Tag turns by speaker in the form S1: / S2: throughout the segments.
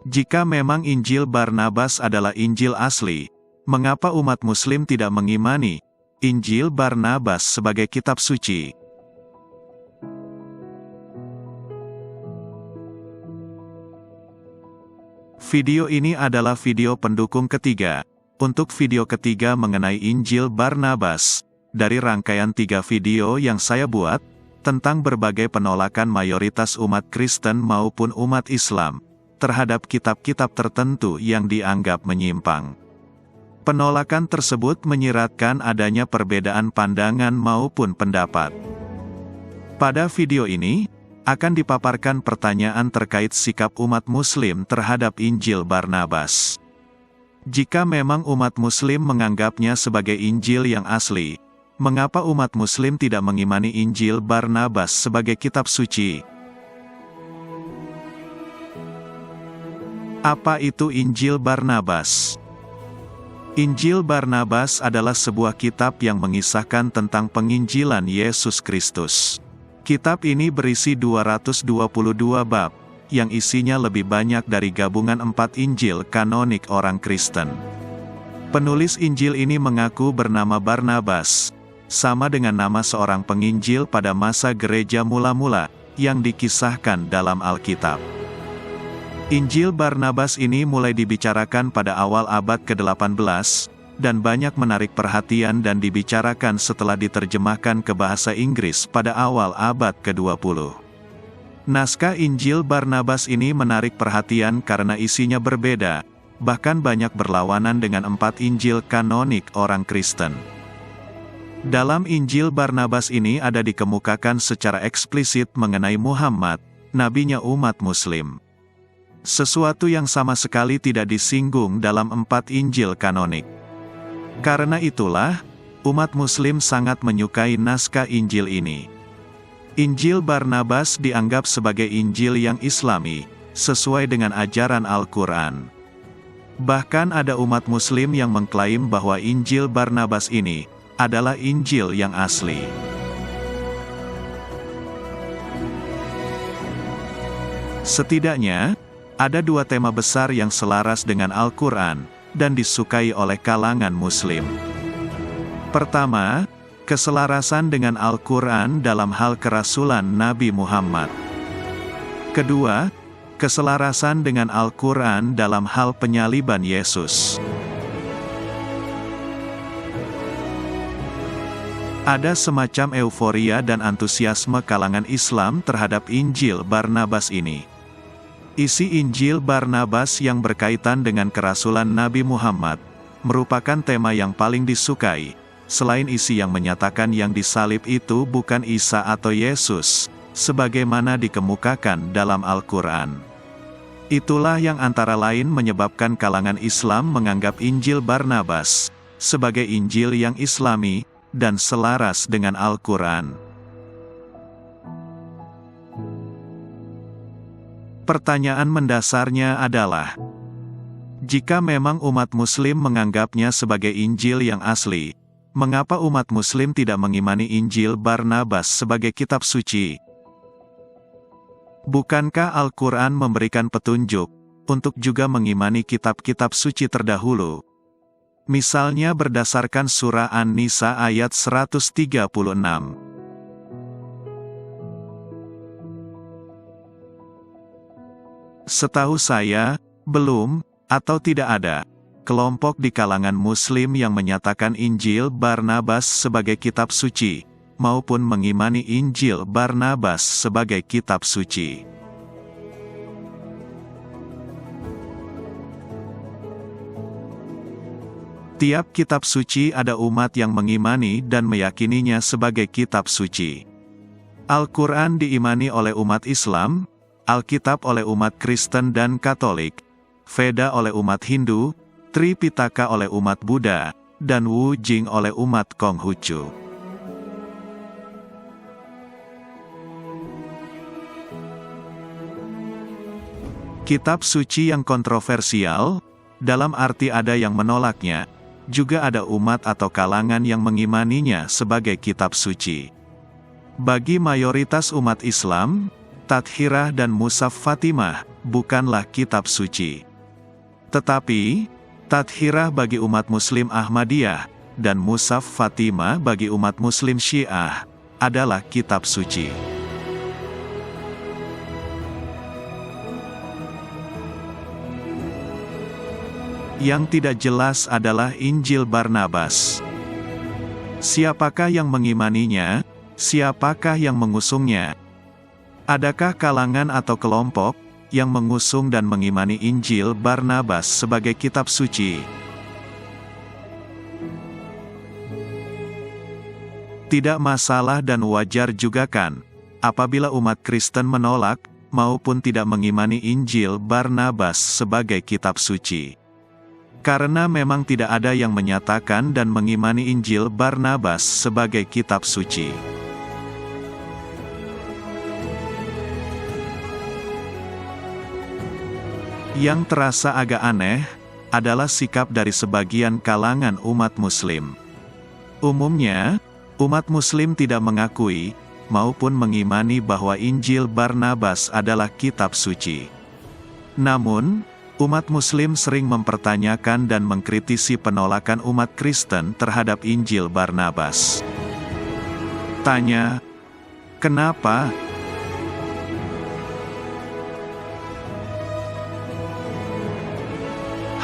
S1: Jika memang Injil Barnabas adalah Injil asli, mengapa umat Muslim tidak mengimani Injil Barnabas sebagai kitab suci? Video ini adalah video pendukung ketiga, untuk video ketiga mengenai Injil Barnabas, dari rangkaian 3 video yang saya buat, tentang berbagai penolakan mayoritas umat Kristen maupun umat Islam, terhadap kitab-kitab tertentu yang dianggap menyimpang. Penolakan tersebut menyiratkan adanya perbedaan pandangan maupun pendapat. Pada video ini, akan dipaparkan pertanyaan terkait sikap umat Muslim terhadap Injil Barnabas. Jika memang umat Muslim menganggapnya sebagai Injil yang asli, mengapa umat Muslim tidak mengimani Injil Barnabas sebagai kitab suci? Apa itu Injil Barnabas? Injil Barnabas adalah sebuah kitab yang mengisahkan tentang penginjilan Yesus Kristus. Kitab ini berisi 222 bab, yang isinya lebih banyak dari gabungan 4 Injil kanonik orang Kristen. Penulis Injil ini mengaku bernama Barnabas, sama dengan nama seorang penginjil pada masa gereja mula-mula, yang dikisahkan dalam Alkitab. Injil Barnabas ini mulai dibicarakan pada awal abad ke-18, dan banyak menarik perhatian dan dibicarakan setelah diterjemahkan ke bahasa Inggris pada awal abad ke-20. Naskah Injil Barnabas ini menarik perhatian karena isinya berbeda, bahkan banyak berlawanan dengan 4 Injil kanonik orang Kristen. Dalam Injil Barnabas ini ada dikemukakan secara eksplisit mengenai Muhammad, nabinya umat Muslim. Sesuatu yang sama sekali tidak disinggung dalam 4 Injil kanonik. Karena itulah, umat Muslim sangat menyukai naskah Injil ini. Injil Barnabas dianggap sebagai Injil yang Islami, sesuai dengan ajaran Al-Quran. Bahkan ada umat Muslim yang mengklaim bahwa Injil Barnabas ini adalah Injil yang asli. Setidaknya, ada 2 tema besar yang selaras dengan Al-Quran, dan disukai oleh kalangan Muslim. Pertama, keselarasan dengan Al-Quran dalam hal kerasulan Nabi Muhammad. Kedua, keselarasan dengan Al-Quran dalam hal penyaliban Yesus. Ada semacam euforia dan antusiasme kalangan Islam terhadap Injil Barnabas ini. Isi Injil Barnabas yang berkaitan dengan kerasulan Nabi Muhammad, merupakan tema yang paling disukai, selain isi yang menyatakan yang disalib itu bukan Isa atau Yesus, sebagaimana dikemukakan dalam Al-Quran. Itulah yang antara lain menyebabkan kalangan Islam menganggap Injil Barnabas sebagai Injil yang Islami, dan selaras dengan Al-Quran. Pertanyaan mendasarnya adalah, jika memang umat Muslim menganggapnya sebagai Injil yang asli, mengapa umat Muslim tidak mengimani Injil Barnabas sebagai kitab suci? Bukankah Al-Quran memberikan petunjuk untuk juga mengimani kitab-kitab suci terdahulu? Misalnya berdasarkan surah An-Nisa ayat 136. Setahu saya, belum, atau tidak ada, kelompok di kalangan Muslim yang menyatakan Injil Barnabas sebagai kitab suci, maupun mengimani Injil Barnabas sebagai kitab suci. Tiap kitab suci ada umat yang mengimani dan meyakininya sebagai kitab suci. Al-Quran diimani oleh umat Islam, Alkitab oleh umat Kristen dan Katolik, Veda oleh umat Hindu, Tripitaka oleh umat Buddha, dan Wu Jing oleh umat Konghucu. Kitab suci yang kontroversial, dalam arti ada yang menolaknya, juga ada umat atau kalangan yang mengimaninya sebagai kitab suci. Bagi mayoritas umat Islam, Tathirah dan Mushaf Fatimah bukanlah kitab suci. Tetapi, Tadhirah bagi umat Muslim Ahmadiyah, dan Mushaf Fatimah bagi umat Muslim Syiah, adalah kitab suci. Yang tidak jelas adalah Injil Barnabas. Siapakah yang mengimaninya? Siapakah yang mengusungnya? Adakah kalangan atau kelompok yang mengusung dan mengimani Injil Barnabas sebagai kitab suci? Tidak masalah dan wajar juga kan, apabila umat Kristen menolak, maupun tidak mengimani Injil Barnabas sebagai kitab suci. Karena memang tidak ada yang menyatakan dan mengimani Injil Barnabas sebagai kitab suci. Yang terasa agak aneh, adalah sikap dari sebagian kalangan umat Muslim. Umumnya, umat Muslim tidak mengakui, maupun mengimani bahwa Injil Barnabas adalah kitab suci. Namun, umat Muslim sering mempertanyakan dan mengkritisi penolakan umat Kristen terhadap Injil Barnabas. Tanya, kenapa?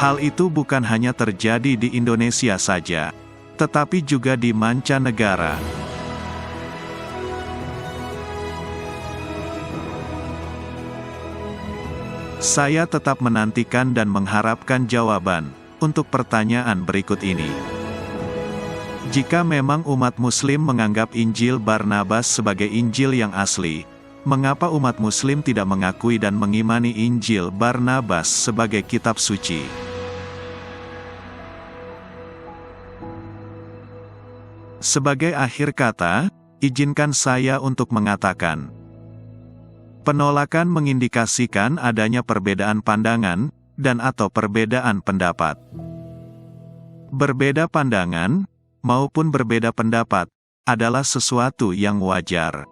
S1: Hal itu bukan hanya terjadi di Indonesia saja, tetapi juga di mancanegara. Saya tetap menantikan dan mengharapkan jawaban untuk pertanyaan berikut ini. Jika memang umat Muslim menganggap Injil Barnabas sebagai Injil yang asli, mengapa umat Muslim tidak mengakui dan mengimani Injil Barnabas sebagai kitab suci? Sebagai akhir kata, izinkan saya untuk mengatakan, penolakan mengindikasikan adanya perbedaan pandangan, dan atau perbedaan pendapat. Berbeda pandangan, maupun berbeda pendapat, adalah sesuatu yang wajar.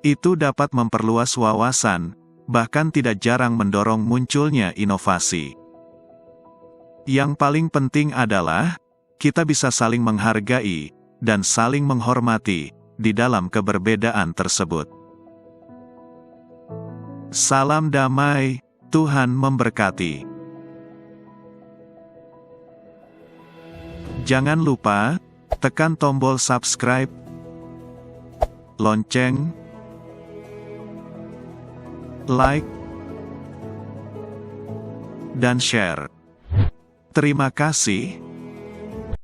S1: Itu dapat memperluas wawasan, bahkan tidak jarang mendorong munculnya inovasi. Yang paling penting adalah, kita bisa saling menghargai, dan saling menghormati, di dalam keberbedaan tersebut. Salam damai, Tuhan memberkati. Jangan lupa, tekan tombol subscribe, lonceng, like, dan share. Terima kasih.